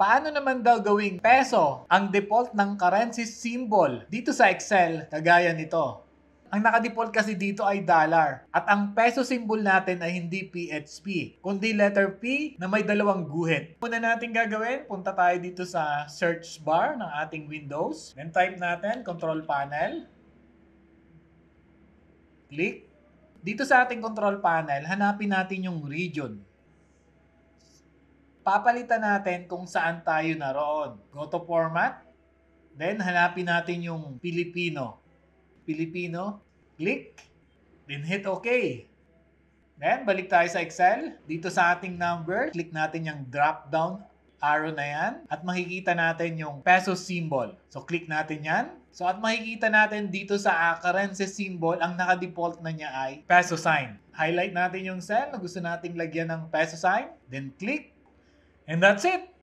Paano naman daw gawing peso ang default ng currency symbol dito sa Excel kagaya nito? Ang naka-default kasi dito ay dollar at ang peso symbol natin ay hindi PHP kundi letter P na may dalawang guhit. Una natin gagawin, punta tayo dito sa search bar ng ating Windows. Then type natin control panel. Click. Dito sa ating control panel, hanapin natin yung region. Papalitan natin kung saan tayo naroon. Go to format. Then, hanapin natin yung Filipino. Click. Then, hit OK. Then, balik tayo sa Excel. Dito sa ating number, click natin yung drop-down arrow na yan. At makikita natin yung peso symbol. So, click natin yan. So, at makikita natin dito sa currency symbol, ang naka-default na niya ay peso sign. Highlight natin yung cell na gusto nating lagyan ng peso sign. Then, click. And that's it!